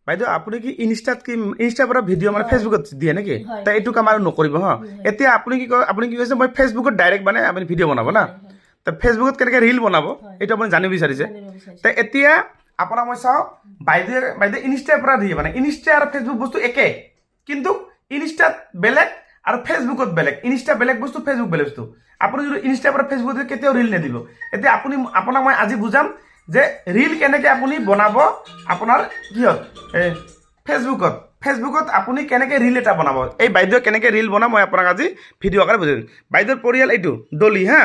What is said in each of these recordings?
বাইদেউ আপুনি কি ইনষ্টাৰ পৰা ভিডিঅ' মানে ফেচবুকত দিয়ে নেকি তাই এইটো কাম আৰু নকৰিব হা এতিয়া আপুনি কি কৈছে মই ফেচবুকত ডাইৰেক্ট মানে আপুনি ভিডিঅ' বনাব না তা ফেচবুকত কেনেকৈ ৰিল বনাব এইটো আপুনি জানিব বিচাৰিছে তে এতিয়া আপোনাক মই চাওঁ বাইদেউ ইনষ্টাৰ পৰা দিয়ে মানে ইনষ্টা আৰু ফেচবুক বস্তু একে কিন্তু ইনষ্টাত বেলেগ আৰু ফেচবুকত বেলেগ ইনষ্টা বেলেগ বস্তু ফেচবুক বেলেগ বস্তু আপুনি যদি ইনষ্টাৰ পৰা ফেচবুকত কেতিয়াও ৰিল নিদিব এতিয়া আপোনাক মই আজি বুজাম যে ৰিল কেনেকৈ আপুনি বনাব আপোনাৰ কিহত ফেচবুকত আপুনি কেনেকৈ ৰিল এটা বনাব এই বাইদেউ কেনেকৈ ৰিল বনাম মই আপোনাক আজি ভিডিঅ' আকাৰে বুজাই দিম বাইদেউৰ পৰিয়াল এইটো ডলি হা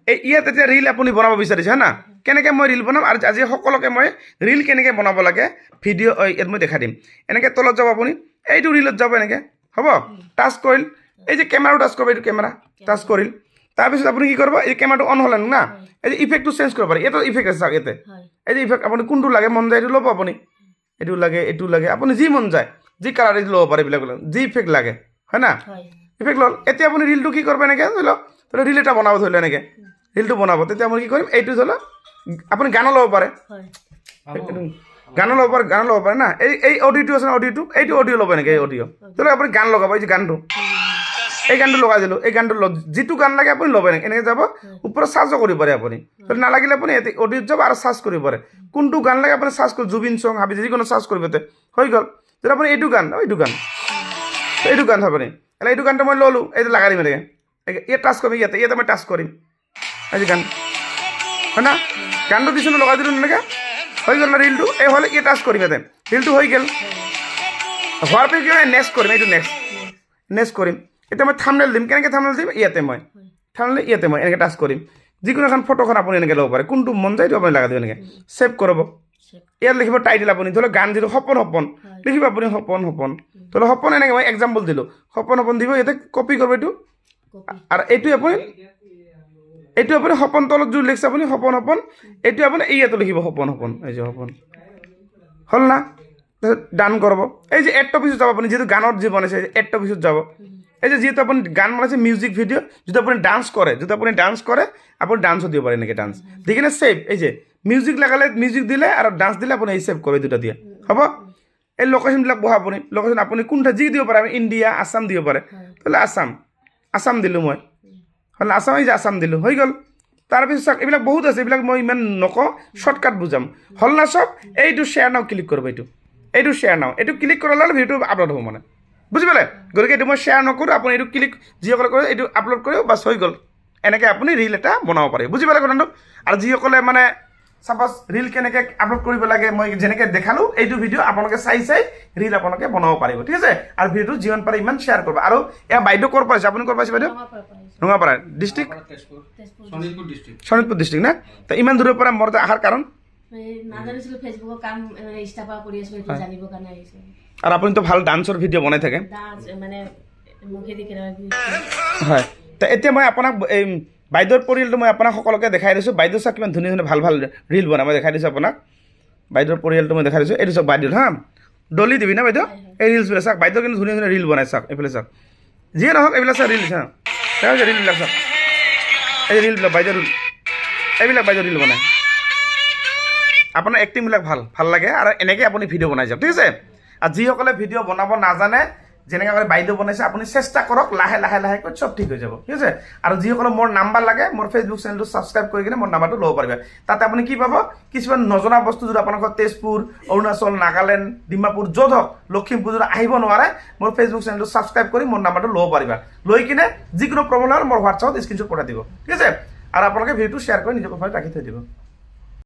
ইয়াত এতিয়া ৰিল আপুনি বনাব বিচাৰিছে হা না কেনেকৈ মই ৰিল বনাম আৰু আজি সকলোকে মই ৰিল কেনেকৈ বনাব লাগে ভিডিঅ' ইয়াত মই দেখাই দিম এনেকৈ তলত যাব আপুনি এইটো ৰিলত যাব এনেকৈ হ'ব টাচ কৰিল এই যে কেমেৰাটো টাচ কৰিব এইটো কেমেৰা টাচ কৰিল তাৰপিছত আপুনি কি কৰিব এই কেমেৰাটো অন হ'লে না এই যে ইফেক্টটো চেঞ্জ কৰিব পাৰে এইটো ইফেক্ট আছে চাওক ইয়াতে এই যে ইফেক্ট আপুনি কোনটো লাগে মন যায় এইটো ল'ব আপুনি এইটো লাগে আপুনি যি মন যায় যি কালাৰ এইটো ল'ব পাৰে এইবিলাক যি ইফেক্ট লাগে হয় না ইফেক্ট ল'ল এতিয়া আপুনি ৰিলটো কি কৰিব এনেকৈ ধৰি লওক ৰিল এটা বনাব ধৰি লওক এনেকৈ ৰিলটো বনাব তেতিয়া আপুনি কি কৰিম এইটো ধৰি লওক আপুনি গানো ল'ব পাৰে গানো ল'ব পাৰে না এই অডিঅ'টো আছে না অডিঅ'টো এইটো অডিঅ' ল'ব এনেকৈ এই অডিঅ' ধৰি লওক আপুনি গান লগাব এই যে গানটো এই গানটো লগাই দিলোঁ এই গানটো যিটো গান লাগে আপুনি ল'ব এনেকৈ যাব ওপৰত চাৰ্জো কৰিব পাৰে আপুনি নালাগিলে আপুনি অডিঅ'ত যাব আৰু চাৰ্জ কৰিব পাৰে কোনটো গান লাগে আপুনি চাৰ্জ কৰিব জুবিন চং হাবি যিকোনো চাৰ্জ কৰিব হৈ গ'ল যদি আপুনি এইটো গান আপুনি এইটো গানটো মই ল'লোঁ এইটো লগাই দিম এনেকৈ ইয়াত টাচ কৰিম ইয়াতে মই টাচ কৰিম এই যে গান হয় না গানটো দিছোঁ লগাই দিলোঁ এনেকৈ হৈ গ'ল না ৰিলটো এই হ'লে ইয়াত টাচ কৰিম ইয়াতে ৰিলটো হৈ গ'ল হোৱাৰ পিছত কি হয় নেক্সট কৰিম এইটো নেক্সট কৰিম এতিয়া মই থাম্বনেইল দিম কেনেকৈ থাম্বনেইল দিম ইয়াতে মই এনেকৈ টাচ কৰিম যিকোনো এখন ফটোখন আপুনি এনেকৈ ল'ব পাৰে কোনটো মন যায় এইটো আপুনি লগাই দিব এনেকৈ ছেভ কৰিব ইয়াত লিখিব টাইটেল আপুনি ধৰি লওক গান যিটো সপন লিখিব আপুনি সপন ধৰি লওক সপন এনেকৈ মই এক্সাম্পল দিলোঁ সপন দিব ইয়াতে কপি কৰিব এইটো আৰু এইটো আপুনি সপন তলত যোৰ লিখিছে আপুনি সপন এইটো আপুনি ইয়াতো লিখিব সপন এই যে সপন হ'ল না ডান কৰিব এই যে এড টপিছত যাব আপুনি যিটো গানত যি বনাইছে এড টপিছত যাব এই যে যিহেতু আপুনি গান বনাইছে মিউজিক ভিডিঅ' যদি আপুনি ডান্স কৰে আপুনি ডান্সো দিব পাৰে এনেকৈ ডান্স দি কিনে ছেভ এই যে মিউজিক লগালে মিউজিক দিলে আৰু ডান্স দিলে আপুনি এই ছেভ কৰে দুটা দিয়ে হ'ব এই লোকেশ্যনবিলাক বহা লোকেশ্যন আপুনি কোনটা যি দিব পাৰে আমি ইণ্ডিয়া আছাম দিব পাৰে তাহলে আছাম দিলোঁ মই হ'লে আছাম দিলোঁ হৈ গ'ল তাৰপিছত চাওক এইবিলাক বহুত আছে এইবিলাক মই ইমান নকওঁ শ্বৰ্টকাট বুজাম হ'ল না চব এইটো শ্বেয়াৰ নাও ক্লিক কৰিব এইটো শ্বেয়াৰ নাও এইটো ক্লিক কৰাৰ লগে ভিডিঅ'টো আপলোড হ'ব মানে বুজি পালে গতিকে এইটো মই শ্বেয়াৰ নকৰোঁ আপুনি এইটো ক্লিক যিসকলে কৰে এইটো আপলোড কৰিব বাছ হৈ গ'ল এনেকৈ আপুনি ৰিল এটা বনাব পাৰে বুজি পালে কথাটো আৰু যিসকলে মানে চাপ'জ ৰিল কেনেকৈ আপলোড কৰিব লাগে মই যেনেকৈ দেখালোঁ এইটো ভিডিঅ' আপোনালোকে চাই ৰিল আপোনালোকে বনাব পাৰিব ঠিক আছে আৰু ভিডিঅ'টো যিমান পাৰে ইমান শ্বেয়াৰ কৰিব আৰু এয়া বাইদেউ ক'ৰ পাইছে আপুনি ক'ৰ পাইছে বাইদেউ ৰঙাপাৰা ডিষ্ট্ৰিক্ট শোণিতপুৰ ডিষ্ট্ৰিক্ট না তো ইমান দূৰৰ পৰা মোৰ অহাৰ কাৰণ আৰু আপুনিতো ভাল ডান্সৰ ভিডিঅ' বনাই থাকে হয় তো এতিয়া মই আপোনাক এই বাইদেউৰ পৰিয়ালটো মই আপোনাক সকলোকে দেখাই দিছোঁ বাইদেউ চাওক কিমান ধুনীয়া ভাল ৰিল বনাই মই দেখাই দিছোঁ আপোনাক বাইদেউৰ পৰিয়ালটো মই দেখাই দিছোঁ এইটো চাওক বাইদেউ হা ডলি দিবি না বাইদেউ এই ৰিলছবিলাক চাওক বাইদেউ কিন্তু ধুনীয়া ৰিল বনাই চাওক এইফালে চাওক যিয়ে নহওক এইবিলাক চাওক ৰিল চাওক ৰিলবিলাক চাওক এই ৰিলবিলাক এইবিলাক বাইদেউ ৰিল বনাই আপোনাৰ এক্টিংবিলাক ভাল লাগে আৰু এনেকৈ আপুনি ভিডিঅ' বনাই যাওক ঠিক আছে আৰু যিসকলে ভিডিঅ' বনাব নাজানে যেনেকৈ কৰি বাইদেউ বনাইছে আপুনি চেষ্টা কৰক লাহে কৈ চব ঠিক হৈ যাব ঠিক আছে আৰু যিসকলে মোৰ নাম্বাৰ লাগে মোৰ ফেচবুক চেনেলটো ছাবস্ক্ৰাইব কৰি কিনে মোৰ নাম্বাৰটো ল'ব পাৰিব তাতে আপুনি কি পাব কিছুমান নজনা বস্তু যদি আপোনালোকৰ তেজপুৰ অৰুণাচল নাগালেণ্ড ডিমাপুৰ য'ত হওক লখিমপুৰ যদি আহিব নোৱাৰে মোৰ ফেচবুক চেনেলটো ছাবস্ক্ৰাইব কৰি মোৰ নাম্বাৰটো ল'ব পাৰিবা লৈ কিনে যিকোনো প্ৰব্লেম হ'লে মোৰ হোৱাটছআপত স্ক্ৰীনশ্বট পঠাই দিব ঠিক আছে আৰু আপোনালোকে ভিডিঅ'টো শ্বেয়াৰ কৰি নিজৰ প্ৰফাইলত ৰাখি থৈ দিব